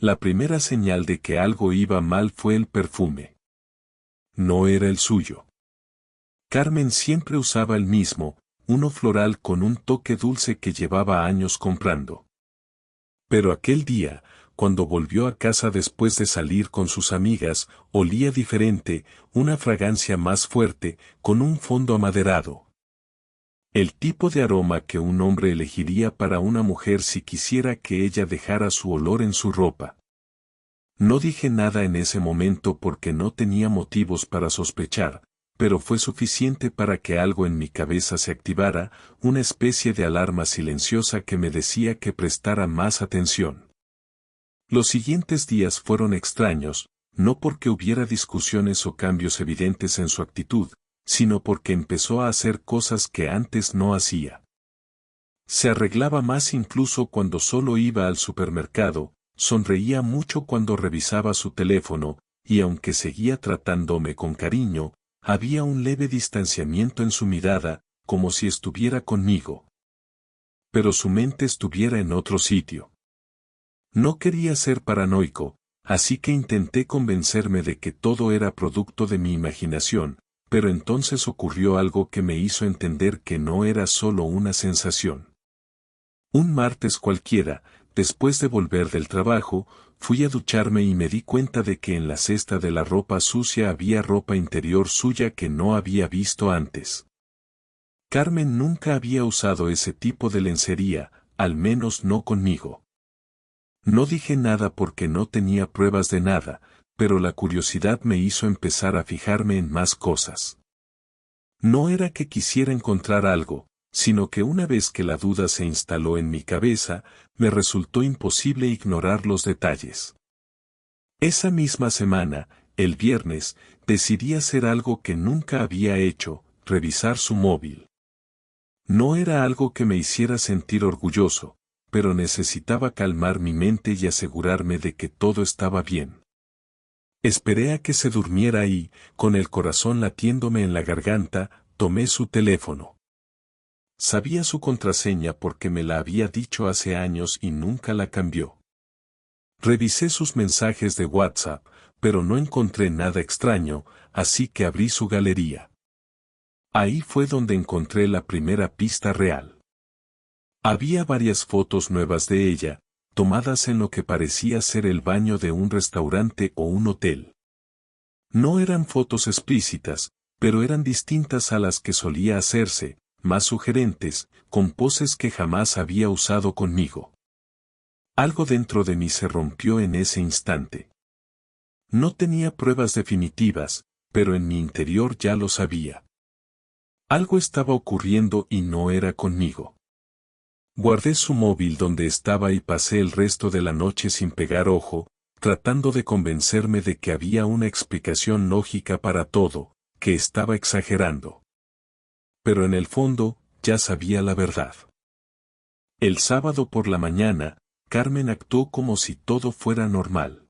La primera señal de que algo iba mal fue el perfume. No era el suyo. Carmen siempre usaba el mismo, uno floral con un toque dulce que llevaba años comprando. Pero aquel día, cuando volvió a casa después de salir con sus amigas, olía diferente, una fragancia más fuerte, con un fondo amaderado. El tipo de aroma que un hombre elegiría para una mujer si quisiera que ella dejara su olor en su ropa. No dije nada en ese momento porque no tenía motivos para sospechar, pero fue suficiente para que algo en mi cabeza se activara, una especie de alarma silenciosa que me decía que prestara más atención. Los siguientes días fueron extraños, no porque hubiera discusiones o cambios evidentes en su actitud, sino porque empezó a hacer cosas que antes no hacía. Se arreglaba más incluso cuando solo iba al supermercado, sonreía mucho cuando revisaba su teléfono, y aunque seguía tratándome con cariño, había un leve distanciamiento en su mirada, como si estuviera conmigo. Pero su mente estuviera en otro sitio. No quería ser paranoico, así que intenté convencerme de que todo era producto de mi imaginación, pero entonces ocurrió algo que me hizo entender que no era solo una sensación. Un martes cualquiera, después de volver del trabajo, fui a ducharme y me di cuenta de que en la cesta de la ropa sucia había ropa interior suya que no había visto antes. Carmen nunca había usado ese tipo de lencería, al menos no conmigo. No dije nada porque no tenía pruebas de nada, pero la curiosidad me hizo empezar a fijarme en más cosas. No era que quisiera encontrar algo, sino que una vez que la duda se instaló en mi cabeza, me resultó imposible ignorar los detalles. Esa misma semana, el viernes, decidí hacer algo que nunca había hecho, revisar su móvil. No era algo que me hiciera sentir orgulloso, pero necesitaba calmar mi mente y asegurarme de que todo estaba bien. Esperé a que se durmiera y, con el corazón latiéndome en la garganta, tomé su teléfono. Sabía su contraseña porque me la había dicho hace años y nunca la cambió. Revisé sus mensajes de WhatsApp, pero no encontré nada extraño, así que abrí su galería. Ahí fue donde encontré la primera pista real. Había varias fotos nuevas de ella, tomadas en lo que parecía ser el baño de un restaurante o un hotel. No eran fotos explícitas, pero eran distintas a las que solía hacerse, más sugerentes, con poses que jamás había usado conmigo. Algo dentro de mí se rompió en ese instante. No tenía pruebas definitivas, pero en mi interior ya lo sabía. Algo estaba ocurriendo y no era conmigo. Guardé su móvil donde estaba y pasé el resto de la noche sin pegar ojo, tratando de convencerme de que había una explicación lógica para todo, que estaba exagerando. Pero en el fondo, ya sabía la verdad. El sábado por la mañana, Carmen actuó como si todo fuera normal.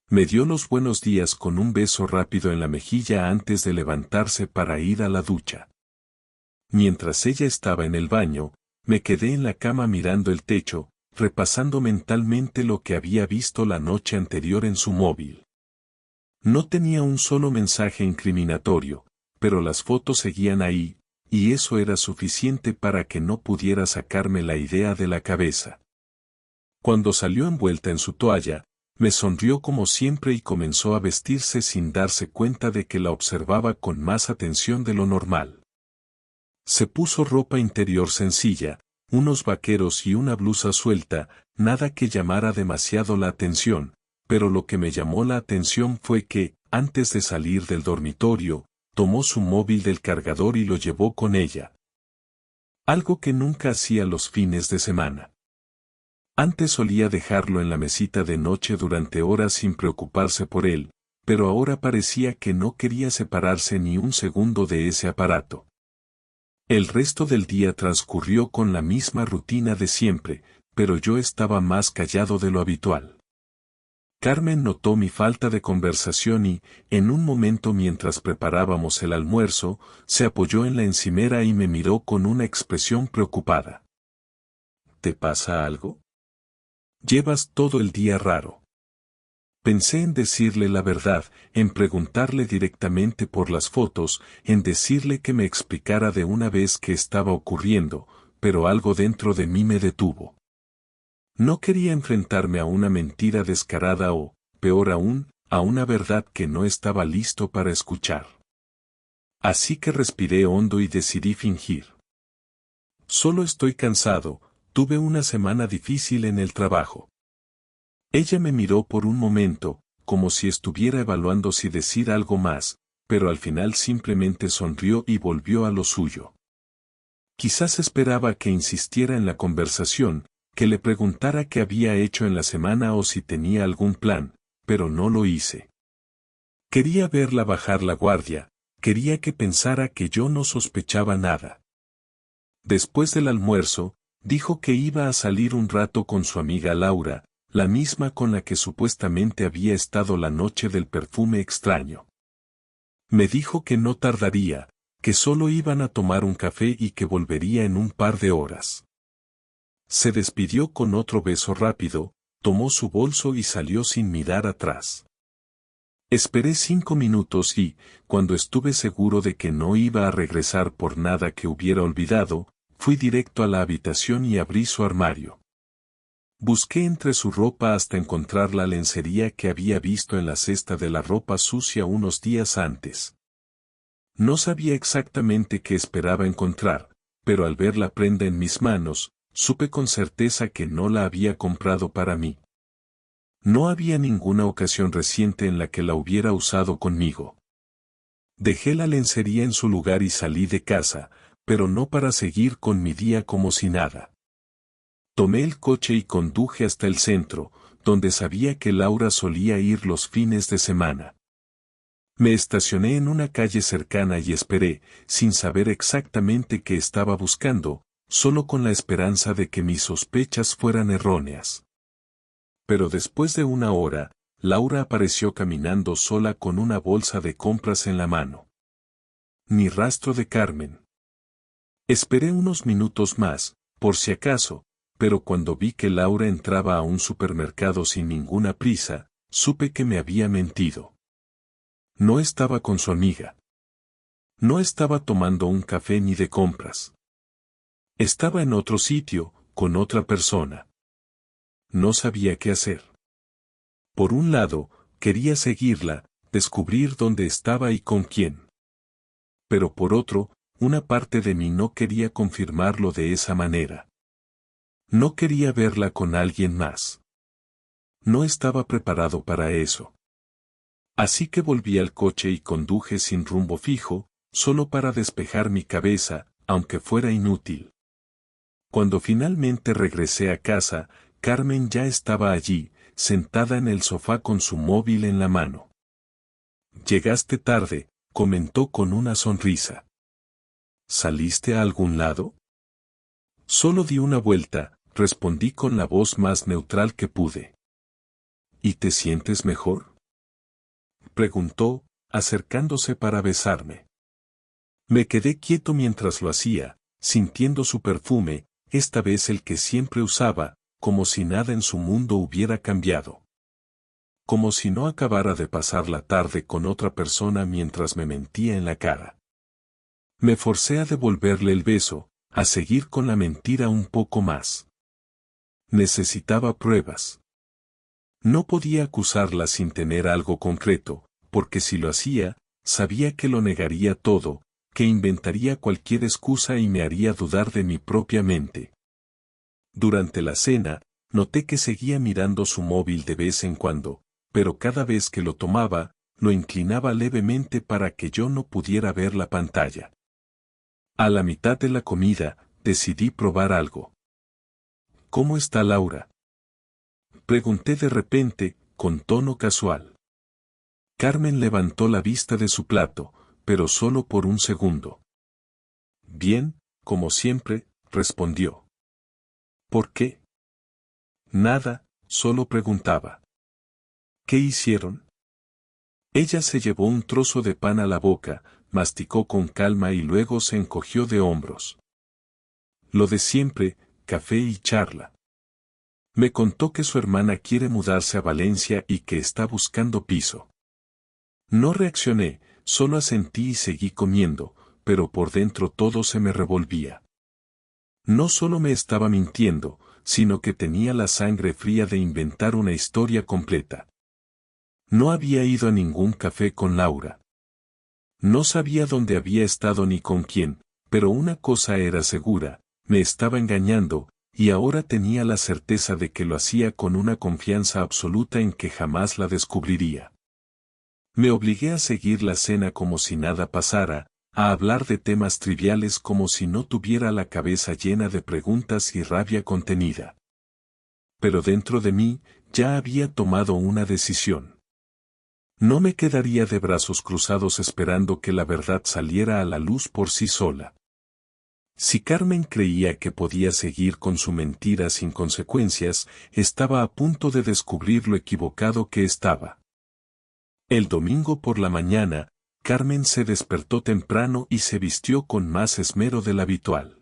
Me dio los buenos días con un beso rápido en la mejilla antes de levantarse para ir a la ducha. Mientras ella estaba en el baño, me quedé en la cama mirando el techo, repasando mentalmente lo que había visto la noche anterior en su móvil. No tenía un solo mensaje incriminatorio, pero las fotos seguían ahí, y eso era suficiente para que no pudiera sacarme la idea de la cabeza. Cuando salió envuelta en su toalla, me sonrió como siempre y comenzó a vestirse sin darse cuenta de que la observaba con más atención de lo normal. Se puso ropa interior sencilla, unos vaqueros y una blusa suelta, nada que llamara demasiado la atención, pero lo que me llamó la atención fue que, antes de salir del dormitorio, tomó su móvil del cargador y lo llevó con ella. Algo que nunca hacía los fines de semana. Antes solía dejarlo en la mesita de noche durante horas sin preocuparse por él, pero ahora parecía que no quería separarse ni un segundo de ese aparato. El resto del día transcurrió con la misma rutina de siempre, pero yo estaba más callado de lo habitual. Carmen notó mi falta de conversación y, en un momento mientras preparábamos el almuerzo, se apoyó en la encimera y me miró con una expresión preocupada. ¿Te pasa algo? Llevas todo el día raro. Pensé en decirle la verdad, en preguntarle directamente por las fotos, en decirle que me explicara de una vez qué estaba ocurriendo, pero algo dentro de mí me detuvo. No quería enfrentarme a una mentira descarada o, peor aún, a una verdad que no estaba listo para escuchar. Así que respiré hondo y decidí fingir. Solo estoy cansado, tuve una semana difícil en el trabajo. Ella me miró por un momento, como si estuviera evaluando si decir algo más, pero al final simplemente sonrió y volvió a lo suyo. Quizás esperaba que insistiera en la conversación, que le preguntara qué había hecho en la semana o si tenía algún plan, pero no lo hice. Quería verla bajar la guardia, quería que pensara que yo no sospechaba nada. Después del almuerzo, dijo que iba a salir un rato con su amiga Laura, la misma con la que supuestamente había estado la noche del perfume extraño. Me dijo que no tardaría, que solo iban a tomar un café y que volvería en un par de horas. Se despidió con otro beso rápido, tomó su bolso y salió sin mirar atrás. Esperé 5 minutos y, cuando estuve seguro de que no iba a regresar por nada que hubiera olvidado, fui directo a la habitación y abrí su armario. Busqué entre su ropa hasta encontrar la lencería que había visto en la cesta de la ropa sucia unos días antes. No sabía exactamente qué esperaba encontrar, pero al ver la prenda en mis manos, supe con certeza que no la había comprado para mí. No había ninguna ocasión reciente en la que la hubiera usado conmigo. Dejé la lencería en su lugar y salí de casa, pero no para seguir con mi día como si nada. Tomé el coche y conduje hasta el centro, donde sabía que Laura solía ir los fines de semana. Me estacioné en una calle cercana y esperé, sin saber exactamente qué estaba buscando, solo con la esperanza de que mis sospechas fueran erróneas. Pero después de una hora, Laura apareció caminando sola con una bolsa de compras en la mano. Ni rastro de Carmen. Esperé unos minutos más, por si acaso, pero cuando vi que Laura entraba a un supermercado sin ninguna prisa, supe que me había mentido. No estaba con su amiga. No estaba tomando un café ni de compras. Estaba en otro sitio, con otra persona. No sabía qué hacer. Por un lado, quería seguirla, descubrir dónde estaba y con quién. Pero por otro, una parte de mí no quería confirmarlo de esa manera. No quería verla con alguien más. No estaba preparado para eso. Así que volví al coche y conduje sin rumbo fijo, solo para despejar mi cabeza, aunque fuera inútil. Cuando finalmente regresé a casa, Carmen ya estaba allí, sentada en el sofá con su móvil en la mano. «Llegaste tarde», comentó con una sonrisa. «¿Saliste a algún lado?» «Solo di una vuelta», respondí con la voz más neutral que pude. «¿Y te sientes mejor?», preguntó, acercándose para besarme. Me quedé quieto mientras lo hacía, sintiendo su perfume, esta vez el que siempre usaba, como si nada en su mundo hubiera cambiado. Como si no acabara de pasar la tarde con otra persona mientras me mentía en la cara. Me forcé a devolverle el beso, a seguir con la mentira un poco más. Necesitaba pruebas. No podía acusarla sin tener algo concreto, porque si lo hacía, sabía que lo negaría todo, que inventaría cualquier excusa y me haría dudar de mi propia mente. Durante la cena, noté que seguía mirando su móvil de vez en cuando, pero cada vez que lo tomaba, lo inclinaba levemente para que yo no pudiera ver la pantalla. A la mitad de la comida, decidí probar algo. «¿Cómo está Laura?», pregunté de repente, con tono casual. Carmen levantó la vista de su plato, pero solo por un segundo. «Bien, como siempre», respondió. «¿Por qué?» «Nada, solo preguntaba». «¿Qué hicieron?». Ella se llevó un trozo de pan a la boca, masticó con calma y luego se encogió de hombros. «Lo de siempre, café y charla». Me contó que su hermana quiere mudarse a Valencia y que está buscando piso. No reaccioné, solo asentí y seguí comiendo, pero por dentro todo se me revolvía. No solo me estaba mintiendo, sino que tenía la sangre fría de inventar una historia completa. No había ido a ningún café con Laura. No sabía dónde había estado ni con quién, pero una cosa era segura, me estaba engañando, y ahora tenía la certeza de que lo hacía con una confianza absoluta en que jamás la descubriría. Me obligué a seguir la cena como si nada pasara, a hablar de temas triviales como si no tuviera la cabeza llena de preguntas y rabia contenida. Pero dentro de mí, ya había tomado una decisión. No me quedaría de brazos cruzados esperando que la verdad saliera a la luz por sí sola. Si Carmen creía que podía seguir con su mentira sin consecuencias, estaba a punto de descubrir lo equivocado que estaba. El domingo por la mañana, Carmen se despertó temprano y se vistió con más esmero del habitual.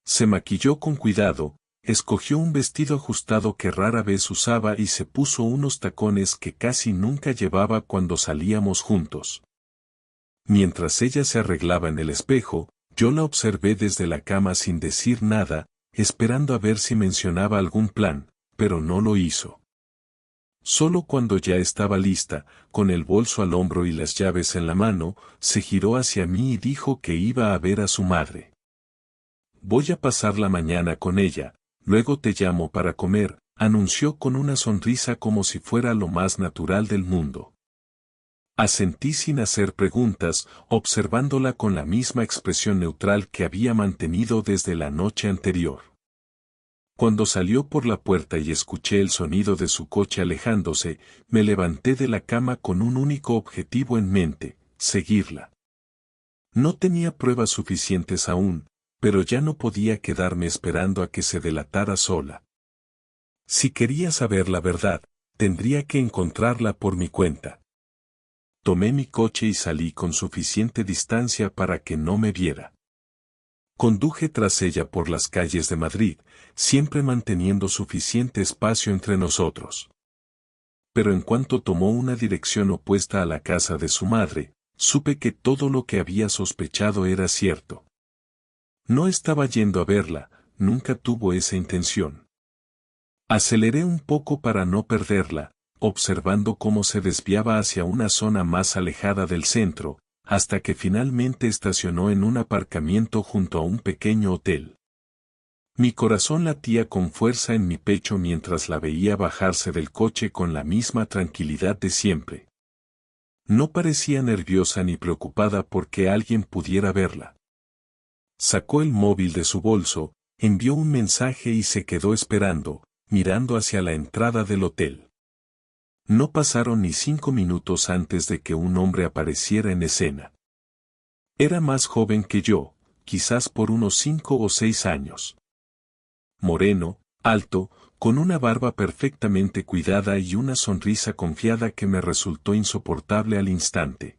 Se maquilló con cuidado, escogió un vestido ajustado que rara vez usaba y se puso unos tacones que casi nunca llevaba cuando salíamos juntos. Mientras ella se arreglaba en el espejo, yo la observé desde la cama sin decir nada, esperando a ver si mencionaba algún plan, pero no lo hizo. Solo cuando ya estaba lista, con el bolso al hombro y las llaves en la mano, se giró hacia mí y dijo que iba a ver a su madre. Voy a pasar la mañana con ella, luego te llamo para comer, anunció con una sonrisa como si fuera lo más natural del mundo. Asentí sin hacer preguntas, observándola con la misma expresión neutral que había mantenido desde la noche anterior. Cuando salió por la puerta y escuché el sonido de su coche alejándose, me levanté de la cama con un único objetivo en mente, seguirla. No tenía pruebas suficientes aún, pero ya no podía quedarme esperando a que se delatara sola. Si quería saber la verdad, tendría que encontrarla por mi cuenta. Tomé mi coche y salí con suficiente distancia para que no me viera. Conduje tras ella por las calles de Madrid, siempre manteniendo suficiente espacio entre nosotros. Pero en cuanto tomó una dirección opuesta a la casa de su madre, supe que todo lo que había sospechado era cierto. No estaba yendo a verla, nunca tuvo esa intención. Aceleré un poco para no perderla, observando cómo se desviaba hacia una zona más alejada del centro, hasta que finalmente estacionó en un aparcamiento junto a un pequeño hotel. Mi corazón latía con fuerza en mi pecho mientras la veía bajarse del coche con la misma tranquilidad de siempre. No parecía nerviosa ni preocupada porque alguien pudiera verla. Sacó el móvil de su bolso, envió un mensaje y se quedó esperando, mirando hacia la entrada del hotel. No pasaron ni 5 minutos antes de que un hombre apareciera en escena. Era más joven que yo, quizás por unos 5 o 6 años. Moreno, alto, con una barba perfectamente cuidada y una sonrisa confiada que me resultó insoportable al instante.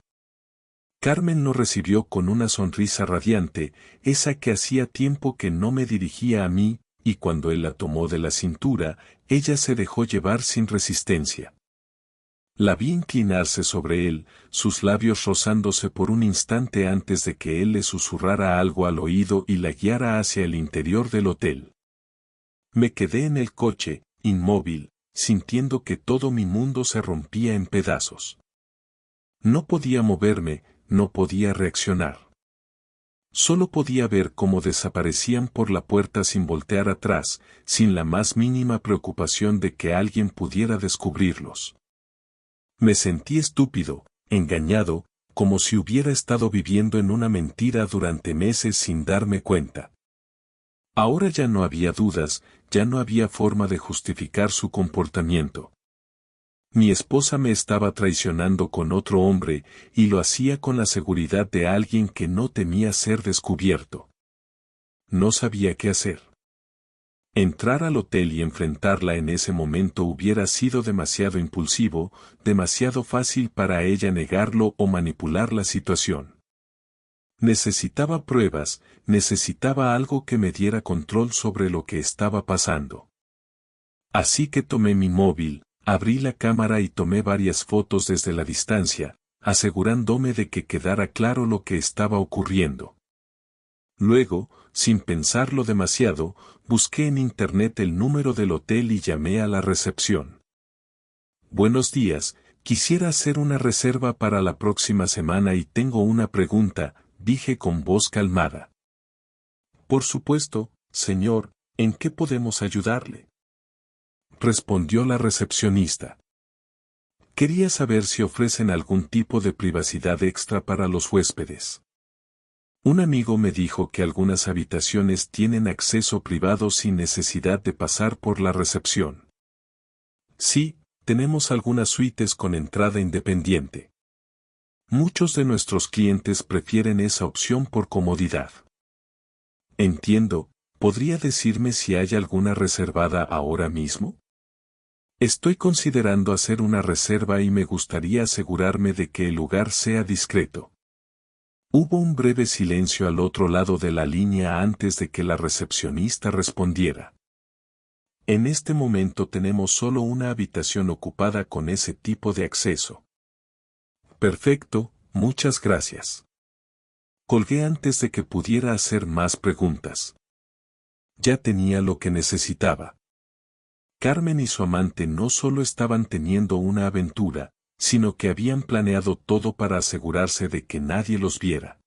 Carmen lo recibió con una sonrisa radiante, esa que hacía tiempo que no me dirigía a mí, y cuando él la tomó de la cintura, ella se dejó llevar sin resistencia. La vi inclinarse sobre él, sus labios rozándose por un instante antes de que él le susurrara algo al oído y la guiara hacia el interior del hotel. Me quedé en el coche, inmóvil, sintiendo que todo mi mundo se rompía en pedazos. No podía moverme, no podía reaccionar. Solo podía ver cómo desaparecían por la puerta sin voltear atrás, sin la más mínima preocupación de que alguien pudiera descubrirlos. Me sentí estúpido, engañado, como si hubiera estado viviendo en una mentira durante meses sin darme cuenta. Ahora ya no había dudas, ya no había forma de justificar su comportamiento. Mi esposa me estaba traicionando con otro hombre, y lo hacía con la seguridad de alguien que no temía ser descubierto. No sabía qué hacer. Entrar al hotel y enfrentarla en ese momento hubiera sido demasiado impulsivo, demasiado fácil para ella negarlo o manipular la situación. Necesitaba pruebas, necesitaba algo que me diera control sobre lo que estaba pasando. Así que tomé mi móvil, abrí la cámara y tomé varias fotos desde la distancia, asegurándome de que quedara claro lo que estaba ocurriendo. Luego, sin pensarlo demasiado, busqué en internet el número del hotel y llamé a la recepción. Buenos días, quisiera hacer una reserva para la próxima semana y tengo una pregunta, dije con voz calmada. Por supuesto, señor, ¿en qué podemos ayudarle?, respondió la recepcionista. Quería saber si ofrecen algún tipo de privacidad extra para los huéspedes. Un amigo me dijo que algunas habitaciones tienen acceso privado sin necesidad de pasar por la recepción. Sí, tenemos algunas suites con entrada independiente. Muchos de nuestros clientes prefieren esa opción por comodidad. Entiendo, ¿podría decirme si hay alguna reservada ahora mismo? Estoy considerando hacer una reserva y me gustaría asegurarme de que el lugar sea discreto. Hubo un breve silencio al otro lado de la línea antes de que la recepcionista respondiera. En este momento tenemos solo una habitación ocupada con ese tipo de acceso. Perfecto, muchas gracias. Colgué antes de que pudiera hacer más preguntas. Ya tenía lo que necesitaba. Carmen y su amante no solo estaban teniendo una aventura, sino que habían planeado todo para asegurarse de que nadie los viera.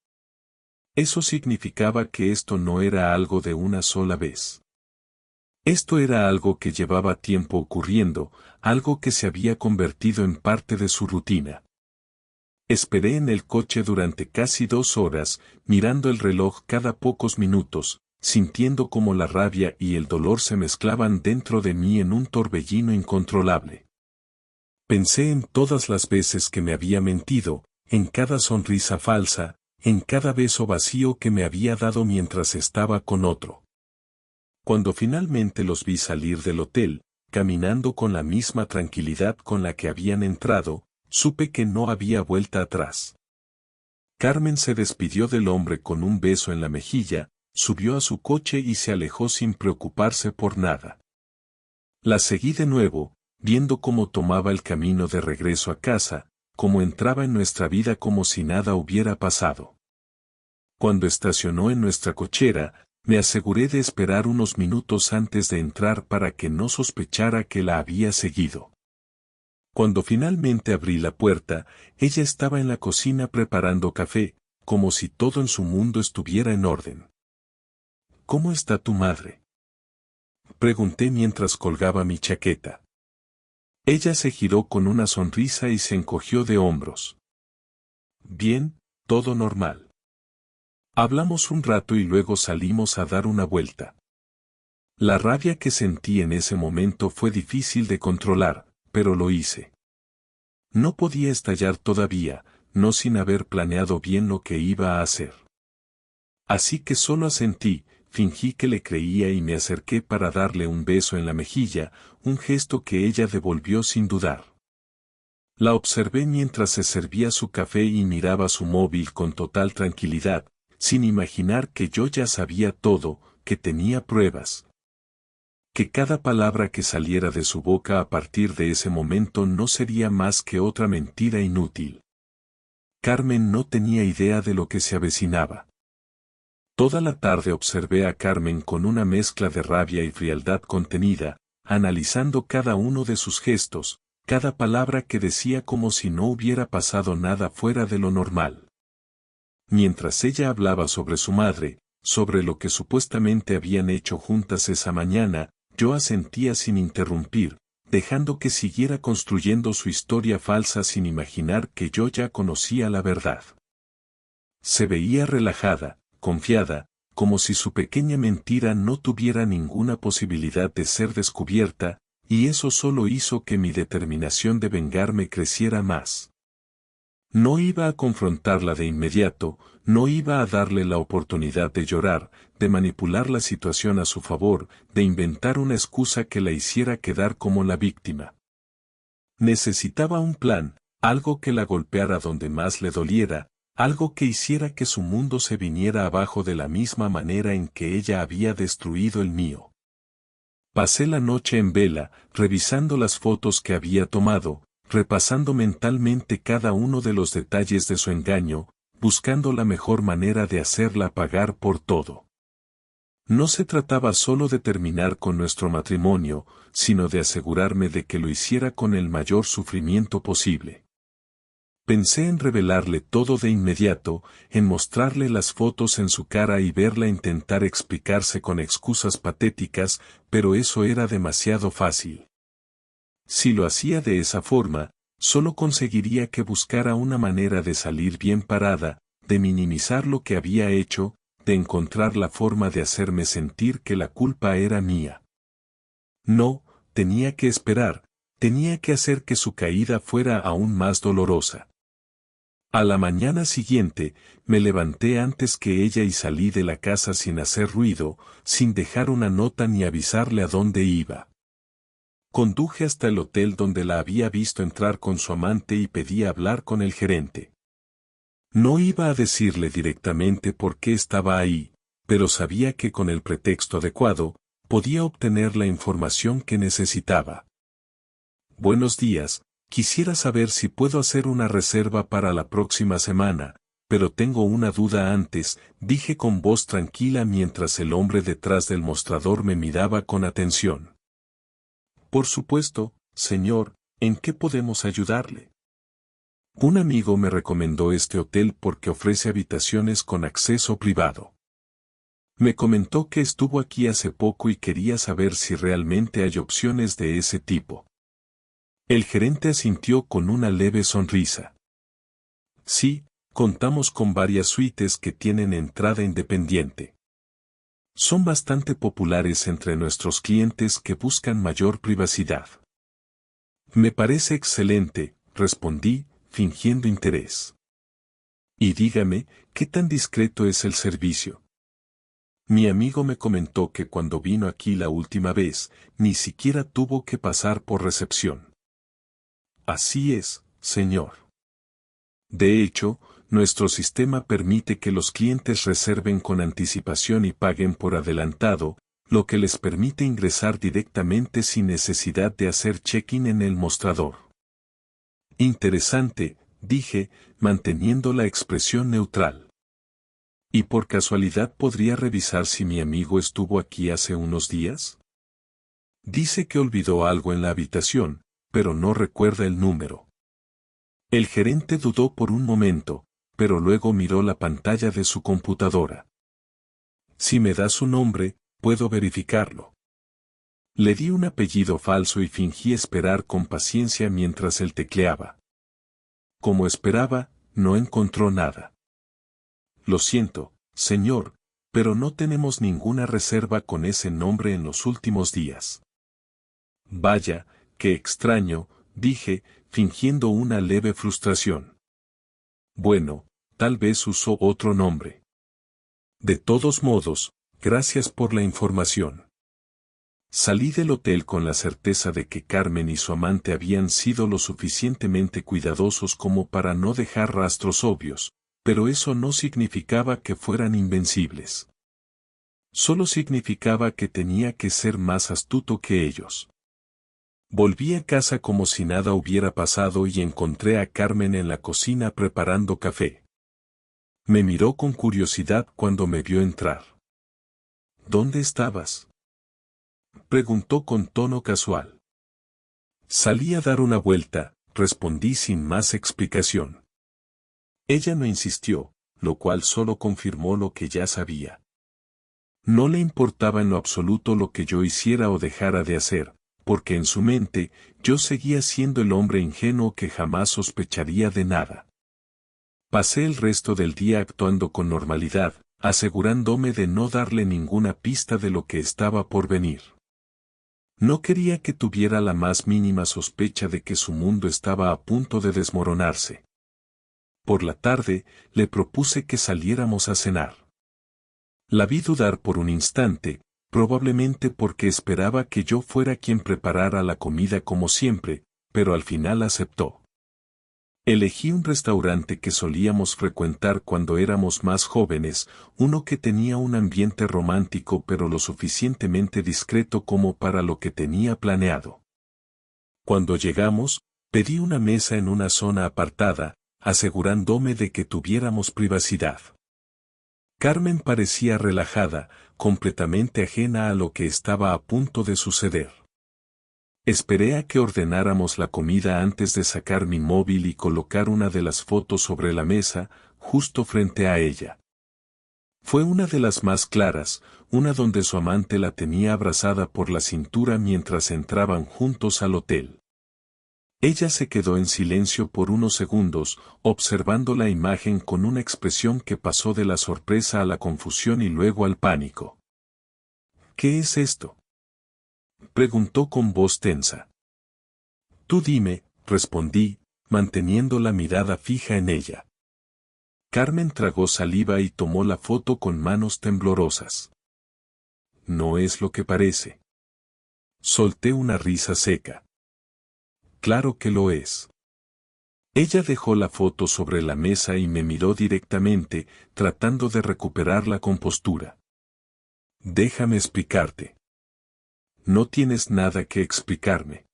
Eso significaba que esto no era algo de una sola vez. Esto era algo que llevaba tiempo ocurriendo, algo que se había convertido en parte de su rutina. Esperé en el coche durante casi 2 horas, mirando el reloj cada pocos minutos, sintiendo cómo la rabia y el dolor se mezclaban dentro de mí en un torbellino incontrolable. Pensé en todas las veces que me había mentido, en cada sonrisa falsa, en cada beso vacío que me había dado mientras estaba con otro. Cuando finalmente los vi salir del hotel, caminando con la misma tranquilidad con la que habían entrado, supe que no había vuelta atrás. Carmen se despidió del hombre con un beso en la mejilla, subió a su coche y se alejó sin preocuparse por nada. La seguí de nuevo, viendo cómo tomaba el camino de regreso a casa, cómo entraba en nuestra vida como si nada hubiera pasado. Cuando estacionó en nuestra cochera, me aseguré de esperar unos minutos antes de entrar para que no sospechara que la había seguido. Cuando finalmente abrí la puerta, ella estaba en la cocina preparando café, como si todo en su mundo estuviera en orden. ¿Cómo está tu madre?, pregunté mientras colgaba mi chaqueta. Ella se giró con una sonrisa y se encogió de hombros. Bien, todo normal. Hablamos un rato y luego salimos a dar una vuelta. La rabia que sentí en ese momento fue difícil de controlar, pero lo hice. No podía estallar todavía, no sin haber planeado bien lo que iba a hacer. Así que solo asentí, fingí que le creía y me acerqué para darle un beso en la mejilla, un gesto que ella devolvió sin dudar. La observé mientras se servía su café y miraba su móvil con total tranquilidad, sin imaginar que yo ya sabía todo, que tenía pruebas. Que cada palabra que saliera de su boca a partir de ese momento no sería más que otra mentira inútil. Carmen no tenía idea de lo que se avecinaba. Toda la tarde observé a Carmen con una mezcla de rabia y frialdad contenida, analizando cada uno de sus gestos, cada palabra que decía como si no hubiera pasado nada fuera de lo normal. Mientras ella hablaba sobre su madre, sobre lo que supuestamente habían hecho juntas esa mañana, yo asentía sin interrumpir, dejando que siguiera construyendo su historia falsa sin imaginar que yo ya conocía la verdad. Se veía relajada, confiada, como si su pequeña mentira no tuviera ninguna posibilidad de ser descubierta, y eso solo hizo que mi determinación de vengarme creciera más. No iba a confrontarla de inmediato, no iba a darle la oportunidad de llorar, de manipular la situación a su favor, de inventar una excusa que la hiciera quedar como la víctima. Necesitaba un plan, algo que la golpeara donde más le doliera, algo que hiciera que su mundo se viniera abajo de la misma manera en que ella había destruido el mío. Pasé la noche en vela, revisando las fotos que había tomado, repasando mentalmente cada uno de los detalles de su engaño, buscando la mejor manera de hacerla pagar por todo. No se trataba solo de terminar con nuestro matrimonio, sino de asegurarme de que lo hiciera con el mayor sufrimiento posible. Pensé en revelarle todo de inmediato, en mostrarle las fotos en su cara y verla intentar explicarse con excusas patéticas, pero eso era demasiado fácil. Si lo hacía de esa forma, solo conseguiría que buscara una manera de salir bien parada, de minimizar lo que había hecho, de encontrar la forma de hacerme sentir que la culpa era mía. No, tenía que esperar, tenía que hacer que su caída fuera aún más dolorosa. A la mañana siguiente, me levanté antes que ella y salí de la casa sin hacer ruido, sin dejar una nota ni avisarle a dónde iba. Conduje hasta el hotel donde la había visto entrar con su amante y pedí hablar con el gerente. No iba a decirle directamente por qué estaba ahí, pero sabía que con el pretexto adecuado, podía obtener la información que necesitaba. Buenos días, quisiera saber si puedo hacer una reserva para la próxima semana, pero tengo una duda antes, dije con voz tranquila mientras el hombre detrás del mostrador me miraba con atención. Por supuesto, señor, ¿en qué podemos ayudarle? Un amigo me recomendó este hotel porque ofrece habitaciones con acceso privado. Me comentó que estuvo aquí hace poco y quería saber si realmente hay opciones de ese tipo. El gerente asintió con una leve sonrisa. Sí, contamos con varias suites que tienen entrada independiente. Son bastante populares entre nuestros clientes que buscan mayor privacidad. Me parece excelente, respondí, fingiendo interés. Y dígame, ¿qué tan discreto es el servicio? Mi amigo me comentó que cuando vino aquí la última vez, ni siquiera tuvo que pasar por recepción. Así es, señor. De hecho, nuestro sistema permite que los clientes reserven con anticipación y paguen por adelantado, lo que les permite ingresar directamente sin necesidad de hacer check-in en el mostrador. Interesante, dije, manteniendo la expresión neutral. ¿Y por casualidad podría revisar si mi amigo estuvo aquí hace unos días? Dice que olvidó algo en la habitación, pero no recuerda el número. El gerente dudó por un momento, pero luego miró la pantalla de su computadora. Si me da su nombre, puedo verificarlo. Le di un apellido falso y fingí esperar con paciencia mientras él tecleaba. Como esperaba, no encontró nada. Lo siento, señor, pero no tenemos ninguna reserva con ese nombre en los últimos días. Vaya, qué extraño, dije, fingiendo una leve frustración. Bueno, tal vez usó otro nombre. De todos modos, gracias por la información. Salí del hotel con la certeza de que Carmen y su amante habían sido lo suficientemente cuidadosos como para no dejar rastros obvios, pero eso no significaba que fueran invencibles. Solo significaba que tenía que ser más astuto que ellos. Volví a casa como si nada hubiera pasado y encontré a Carmen en la cocina preparando café. Me miró con curiosidad cuando me vio entrar. ¿Dónde estabas?, preguntó con tono casual. Salí a dar una vuelta, respondí sin más explicación. Ella no insistió, lo cual solo confirmó lo que ya sabía. No le importaba en lo absoluto lo que yo hiciera o dejara de hacer, porque en su mente, yo seguía siendo el hombre ingenuo que jamás sospecharía de nada. Pasé el resto del día actuando con normalidad, asegurándome de no darle ninguna pista de lo que estaba por venir. No quería que tuviera la más mínima sospecha de que su mundo estaba a punto de desmoronarse. Por la tarde, le propuse que saliéramos a cenar. La vi dudar por un instante, probablemente porque esperaba que yo fuera quien preparara la comida como siempre, pero al final aceptó. Elegí un restaurante que solíamos frecuentar cuando éramos más jóvenes, uno que tenía un ambiente romántico pero lo suficientemente discreto como para lo que tenía planeado. Cuando llegamos, pedí una mesa en una zona apartada, asegurándome de que tuviéramos privacidad. Carmen parecía relajada, completamente ajena a lo que estaba a punto de suceder. Esperé a que ordenáramos la comida antes de sacar mi móvil y colocar una de las fotos sobre la mesa, justo frente a ella. Fue una de las más claras, una donde su amante la tenía abrazada por la cintura mientras entraban juntos al hotel. Ella se quedó en silencio por unos segundos, observando la imagen con una expresión que pasó de la sorpresa a la confusión y luego al pánico. ¿Qué es esto?, preguntó con voz tensa. Tú dime, respondí, manteniendo la mirada fija en ella. Carmen tragó saliva y tomó la foto con manos temblorosas. No es lo que parece. Solté una risa seca. Claro que lo es. Ella dejó la foto sobre la mesa y me miró directamente, tratando de recuperar la compostura. Déjame explicarte. No tienes nada que explicarme.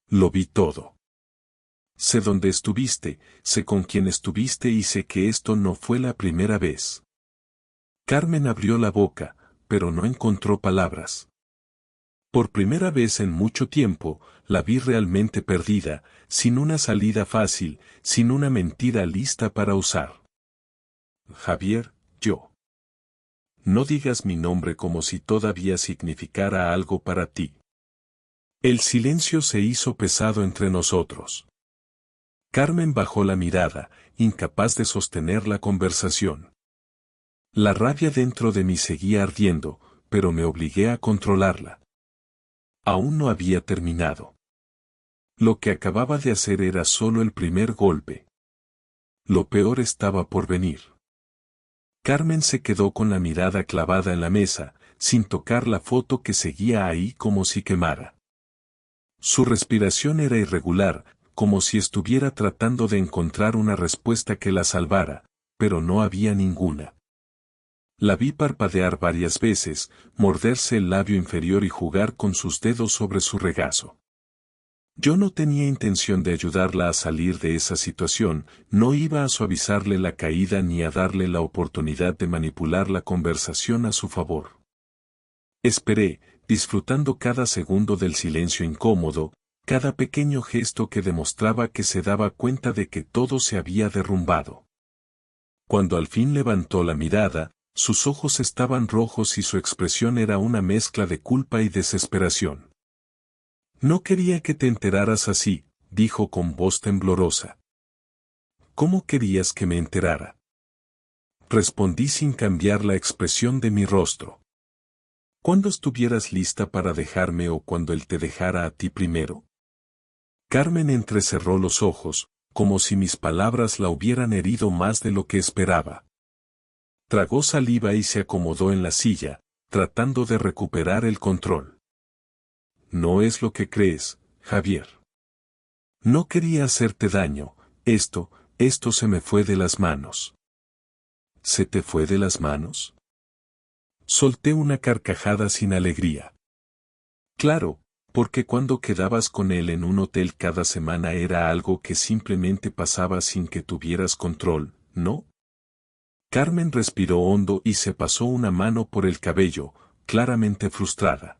Lo vi todo. Sé dónde estuviste, sé con quién estuviste y sé que esto no fue la primera vez. Carmen abrió la boca, pero no encontró palabras. Por primera vez en mucho tiempo, la vi realmente perdida, sin una salida fácil, sin una mentira lista para usar. Javier, yo. No digas mi nombre como si todavía significara algo para ti. El silencio se hizo pesado entre nosotros. Carmen bajó la mirada, incapaz de sostener la conversación. La rabia dentro de mí seguía ardiendo, pero me obligué a controlarla. Aún no había terminado. Lo que acababa de hacer era solo el primer golpe. Lo peor estaba por venir. Carmen se quedó con la mirada clavada en la mesa, sin tocar la foto que seguía ahí como si quemara. Su respiración era irregular, como si estuviera tratando de encontrar una respuesta que la salvara, pero no había ninguna. La vi parpadear varias veces, morderse el labio inferior y jugar con sus dedos sobre su regazo. Yo no tenía intención de ayudarla a salir de esa situación, no iba a suavizarle la caída ni a darle la oportunidad de manipular la conversación a su favor. Esperé, disfrutando cada segundo del silencio incómodo, cada pequeño gesto que demostraba que se daba cuenta de que todo se había derrumbado. Cuando al fin levantó la mirada, sus ojos estaban rojos y su expresión era una mezcla de culpa y desesperación. No quería que te enteraras así, dijo con voz temblorosa. ¿Cómo querías que me enterara? Respondí sin cambiar la expresión de mi rostro. ¿Cuándo estuvieras lista para dejarme o cuando él te dejara a ti primero? Carmen entrecerró los ojos, como si mis palabras la hubieran herido más de lo que esperaba. Tragó saliva y se acomodó en la silla, tratando de recuperar el control. No es lo que crees, Javier. No quería hacerte daño, esto se me fue de las manos. ¿Se te fue de las manos? Solté una carcajada sin alegría. Claro, porque cuando quedabas con él en un hotel cada semana era algo que simplemente pasaba sin que tuvieras control, ¿no? Carmen respiró hondo y se pasó una mano por el cabello, claramente frustrada.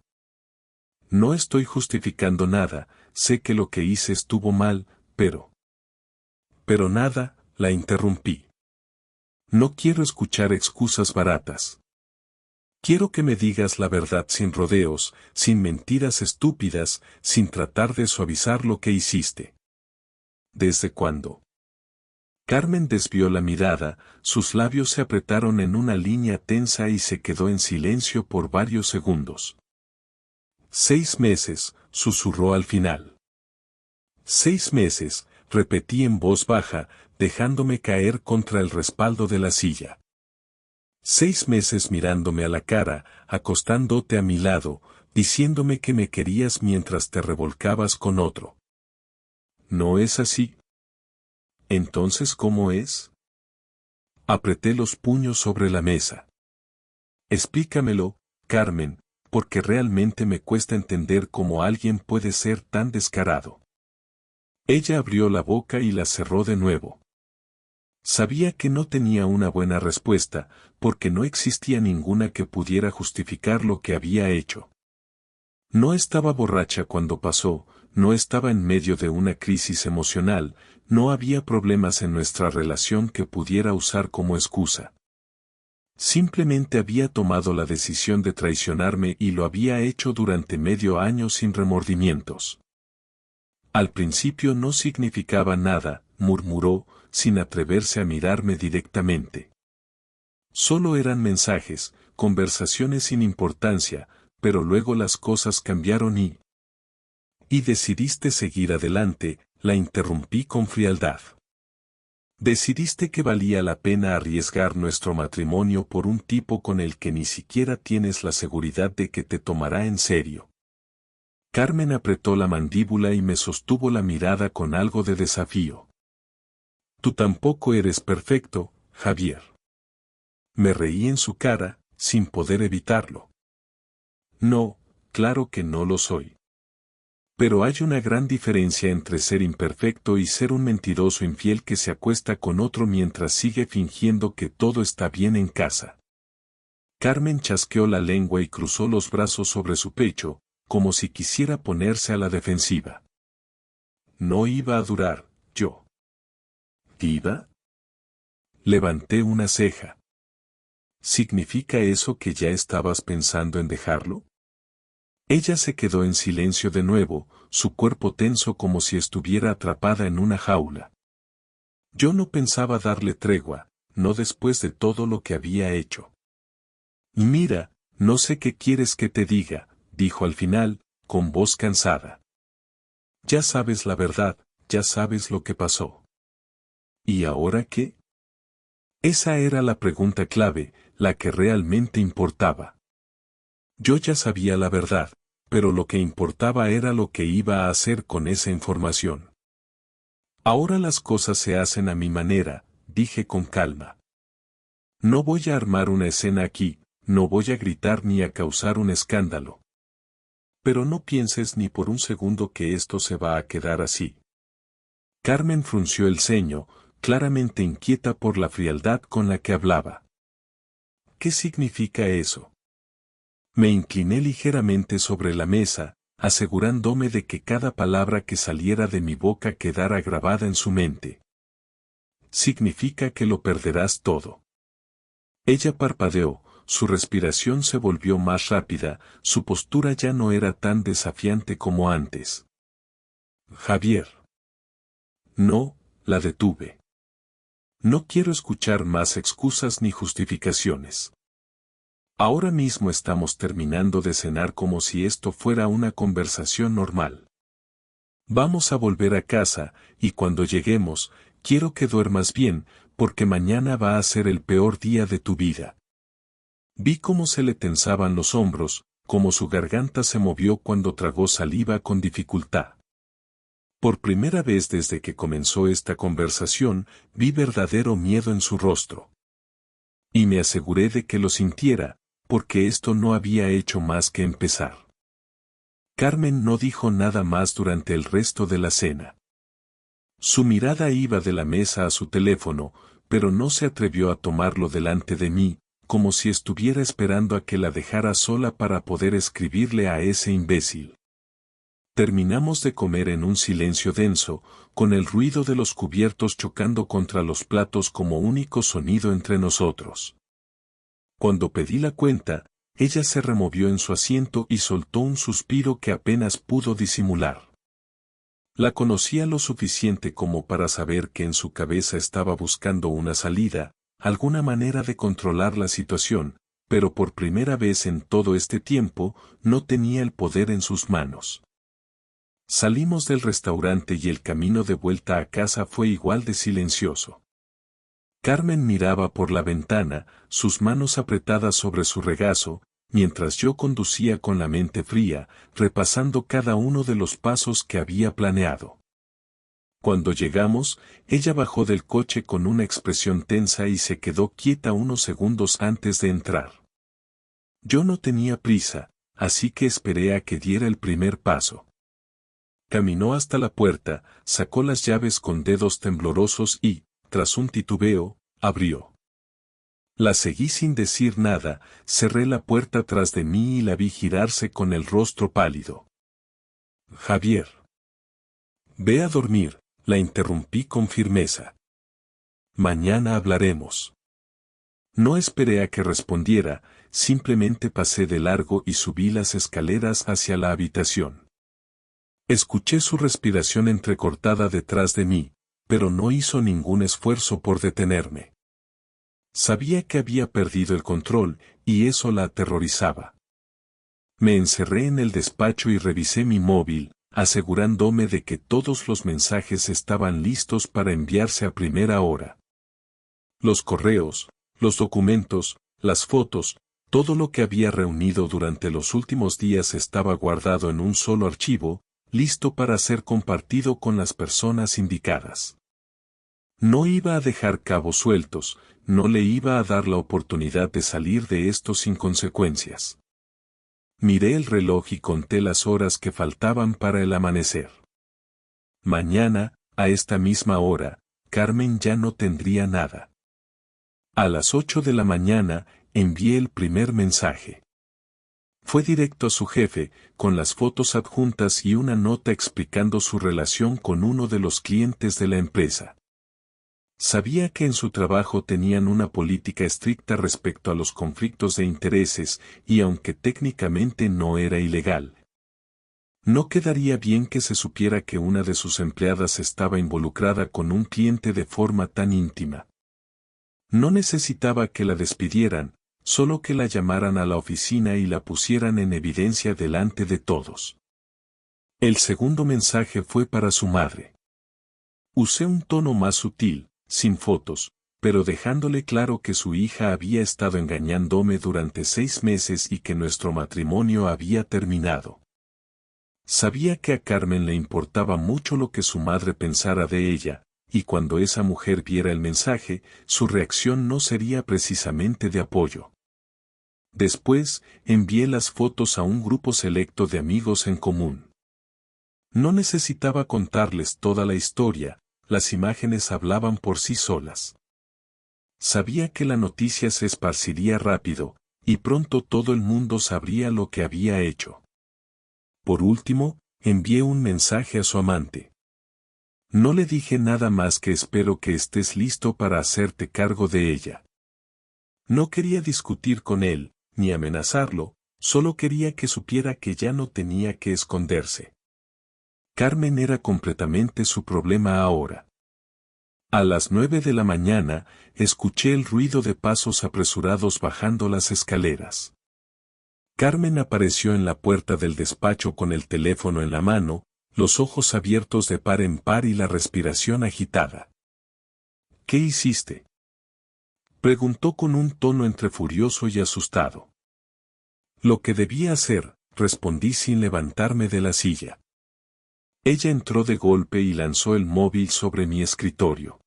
No estoy justificando nada, sé que lo que hice estuvo mal, pero... Pero nada, la interrumpí. No quiero escuchar excusas baratas. Quiero que me digas la verdad sin rodeos, sin mentiras estúpidas, sin tratar de suavizar lo que hiciste. ¿Desde cuándo? Carmen desvió la mirada, sus labios se apretaron en una línea tensa y se quedó en silencio por varios segundos. 6 meses, susurró al final. 6 meses, repetí en voz baja, dejándome caer contra el respaldo de la silla. 6 meses mirándome a la cara, acostándote a mi lado, diciéndome que me querías mientras te revolcabas con otro. ¿No es así? ¿Entonces cómo es? Apreté los puños sobre la mesa. Explícamelo, Carmen, porque realmente me cuesta entender cómo alguien puede ser tan descarado. Ella abrió la boca y la cerró de nuevo. Sabía que no tenía una buena respuesta, porque no existía ninguna que pudiera justificar lo que había hecho. No estaba borracha cuando pasó, no estaba en medio de una crisis emocional, no había problemas en nuestra relación que pudiera usar como excusa. Simplemente había tomado la decisión de traicionarme y lo había hecho durante medio año sin remordimientos. Al principio no significaba nada, murmuró, sin atreverse a mirarme directamente. Solo eran mensajes, conversaciones sin importancia, pero luego las cosas cambiaron y decidiste seguir adelante, la interrumpí con frialdad. Decidiste que valía la pena arriesgar nuestro matrimonio por un tipo con el que ni siquiera tienes la seguridad de que te tomará en serio. Carmen apretó la mandíbula y me sostuvo la mirada con algo de desafío. Tú tampoco eres perfecto, Javier. Me reí en su cara, sin poder evitarlo. No, claro que no lo soy. Pero hay una gran diferencia entre ser imperfecto y ser un mentiroso infiel que se acuesta con otro mientras sigue fingiendo que todo está bien en casa. Carmen chasqueó la lengua y cruzó los brazos sobre su pecho, como si quisiera ponerse a la defensiva. No iba a durar, yo. ¿Iba? Levanté una ceja. ¿Significa eso que ya estabas pensando en dejarlo? Ella se quedó en silencio de nuevo, su cuerpo tenso como si estuviera atrapada en una jaula. Yo no pensaba darle tregua, no después de todo lo que había hecho. Mira, no sé qué quieres que te diga, dijo al final, con voz cansada. Ya sabes la verdad, ya sabes lo que pasó. ¿Y ahora qué? Esa era la pregunta clave, la que realmente importaba. Yo ya sabía la verdad, pero lo que importaba era lo que iba a hacer con esa información. Ahora las cosas se hacen a mi manera, dije con calma. No voy a armar una escena aquí, no voy a gritar ni a causar un escándalo. Pero no pienses ni por un segundo que esto se va a quedar así. Carmen frunció el ceño, claramente inquieta por la frialdad con la que hablaba. ¿Qué significa eso? Me incliné ligeramente sobre la mesa, asegurándome de que cada palabra que saliera de mi boca quedara grabada en su mente. Significa que lo perderás todo. Ella parpadeó, su respiración se volvió más rápida, su postura ya no era tan desafiante como antes. Javier. No, la detuve. No quiero escuchar más excusas ni justificaciones. Ahora mismo estamos terminando de cenar como si esto fuera una conversación normal. Vamos a volver a casa, y cuando lleguemos, quiero que duermas bien, porque mañana va a ser el peor día de tu vida. Vi cómo se le tensaban los hombros, cómo su garganta se movió cuando tragó saliva con dificultad. Por primera vez desde que comenzó esta conversación, vi verdadero miedo en su rostro. Y me aseguré de que lo sintiera, porque esto no había hecho más que empezar. Carmen no dijo nada más durante el resto de la cena. Su mirada iba de la mesa a su teléfono, pero no se atrevió a tomarlo delante de mí, como si estuviera esperando a que la dejara sola para poder escribirle a ese imbécil. Terminamos de comer en un silencio denso, con el ruido de los cubiertos chocando contra los platos como único sonido entre nosotros. Cuando pedí la cuenta, ella se removió en su asiento y soltó un suspiro que apenas pudo disimular. La conocía lo suficiente como para saber que en su cabeza estaba buscando una salida, alguna manera de controlar la situación, pero por primera vez en todo este tiempo, no tenía el poder en sus manos. Salimos del restaurante y el camino de vuelta a casa fue igual de silencioso. Carmen miraba por la ventana, sus manos apretadas sobre su regazo, mientras yo conducía con la mente fría, repasando cada uno de los pasos que había planeado. Cuando llegamos, ella bajó del coche con una expresión tensa y se quedó quieta unos segundos antes de entrar. Yo no tenía prisa, así que esperé a que diera el primer paso. Caminó hasta la puerta, sacó las llaves con dedos temblorosos y, tras un titubeo, abrió. La seguí sin decir nada, cerré la puerta tras de mí y la vi girarse con el rostro pálido. Javier. Ve a dormir, la interrumpí con firmeza. Mañana hablaremos. No esperé a que respondiera, simplemente pasé de largo y subí las escaleras hacia la habitación. Escuché su respiración entrecortada detrás de mí, pero no hizo ningún esfuerzo por detenerme. Sabía que había perdido el control, y eso la aterrorizaba. Me encerré en el despacho y revisé mi móvil, asegurándome de que todos los mensajes estaban listos para enviarse a primera hora. Los correos, los documentos, las fotos, todo lo que había reunido durante los últimos días estaba guardado en un solo archivo, listo para ser compartido con las personas indicadas. No iba a dejar cabos sueltos, no le iba a dar la oportunidad de salir de esto sin consecuencias. Miré el reloj y conté las horas que faltaban para el amanecer. Mañana, a esta misma hora, Carmen ya no tendría nada. A las 8 de la mañana, envié el primer mensaje. Fue directo a su jefe, con las fotos adjuntas y una nota explicando su relación con uno de los clientes de la empresa. Sabía que en su trabajo tenían una política estricta respecto a los conflictos de intereses, y aunque técnicamente no era ilegal, no quedaría bien que se supiera que una de sus empleadas estaba involucrada con un cliente de forma tan íntima. No necesitaba que la despidieran, solo que la llamaran a la oficina y la pusieran en evidencia delante de todos. El segundo mensaje fue para su madre. Usé un tono más sutil, sin fotos, pero dejándole claro que su hija había estado engañándome durante 6 meses y que nuestro matrimonio había terminado. Sabía que a Carmen le importaba mucho lo que su madre pensara de ella, y cuando esa mujer viera el mensaje, su reacción no sería precisamente de apoyo. Después, envié las fotos a un grupo selecto de amigos en común. No necesitaba contarles toda la historia, las imágenes hablaban por sí solas. Sabía que la noticia se esparciría rápido, y pronto todo el mundo sabría lo que había hecho. Por último, envié un mensaje a su amante. No le dije nada más que espero que estés listo para hacerte cargo de ella. No quería discutir con él, ni amenazarlo, solo quería que supiera que ya no tenía que esconderse. Carmen era completamente su problema ahora. A las 9 de la mañana, escuché el ruido de pasos apresurados bajando las escaleras. Carmen apareció en la puerta del despacho con el teléfono en la mano, los ojos abiertos de par en par y la respiración agitada. ¿Qué hiciste?, preguntó con un tono entre furioso y asustado. Lo que debía hacer, respondí sin levantarme de la silla. Ella entró de golpe y lanzó el móvil sobre mi escritorio.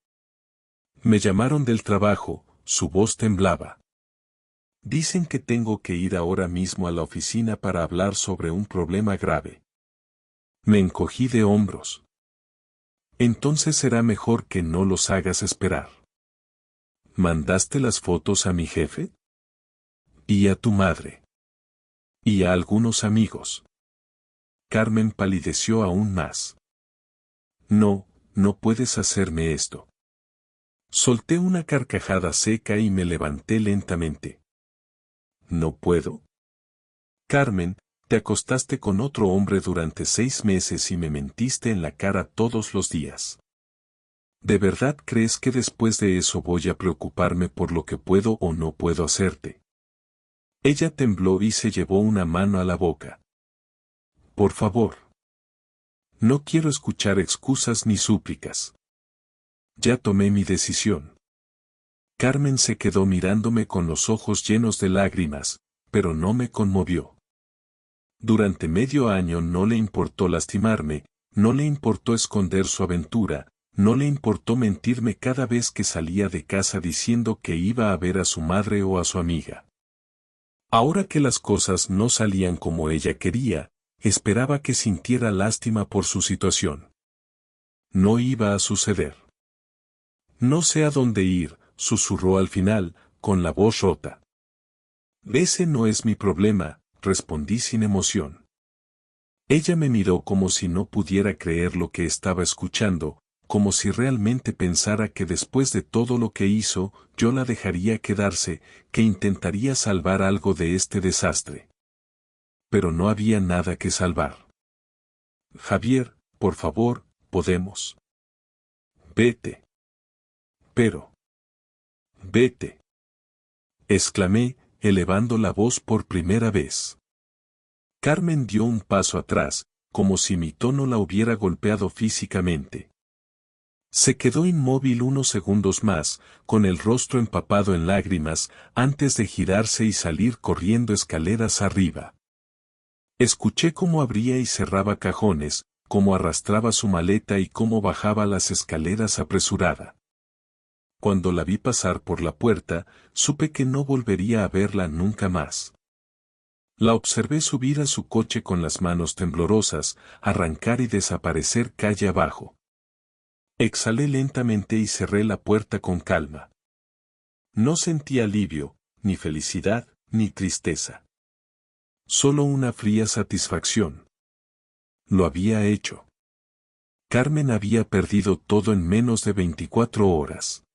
Me llamaron del trabajo, su voz temblaba. Dicen que tengo que ir ahora mismo a la oficina para hablar sobre un problema grave. Me encogí de hombros. Entonces será mejor que no los hagas esperar. ¿Mandaste las fotos a mi jefe? Y a tu madre. Y a algunos amigos. Carmen palideció aún más. No, no puedes hacerme esto. Solté una carcajada seca y me levanté lentamente. ¿No puedo? Carmen, te acostaste con otro hombre durante 6 meses y me mentiste en la cara todos los días. ¿De verdad crees que después de eso voy a preocuparme por lo que puedo o no puedo hacerte? Ella tembló y se llevó una mano a la boca. Por favor. No quiero escuchar excusas ni súplicas. Ya tomé mi decisión. Carmen se quedó mirándome con los ojos llenos de lágrimas, pero no me conmovió. Durante medio año no le importó lastimarme, No le importó esconder su aventura, no le importó mentirme cada vez que salía de casa diciendo que iba a ver a su madre o a su amiga. Ahora que las cosas no salían como ella quería, esperaba que sintiera lástima por su situación. No iba a suceder. No sé a dónde ir, susurró al final, con la voz rota. Ese no es mi problema, respondí sin emoción. Ella me miró como si no pudiera creer lo que estaba escuchando, como si realmente pensara que después de todo lo que hizo, yo la dejaría quedarse, que intentaría salvar algo de este desastre. Pero no había nada que salvar. Javier, por favor, podemos. Vete. Pero. Vete. Exclamé, elevando la voz por primera vez. Carmen dio un paso atrás, como si mi tono la hubiera golpeado físicamente. Se quedó inmóvil unos segundos más, con el rostro empapado en lágrimas, antes de girarse y salir corriendo escaleras arriba. Escuché cómo abría y cerraba cajones, cómo arrastraba su maleta y cómo bajaba las escaleras apresurada. Cuando la vi pasar por la puerta, supe que no volvería a verla nunca más. La observé subir a su coche con las manos temblorosas, arrancar y desaparecer calle abajo. Exhalé lentamente y cerré la puerta con calma. No sentí alivio, ni felicidad, ni tristeza. Solo una fría satisfacción. Lo había hecho. Carmen había perdido todo en menos de 24 horas.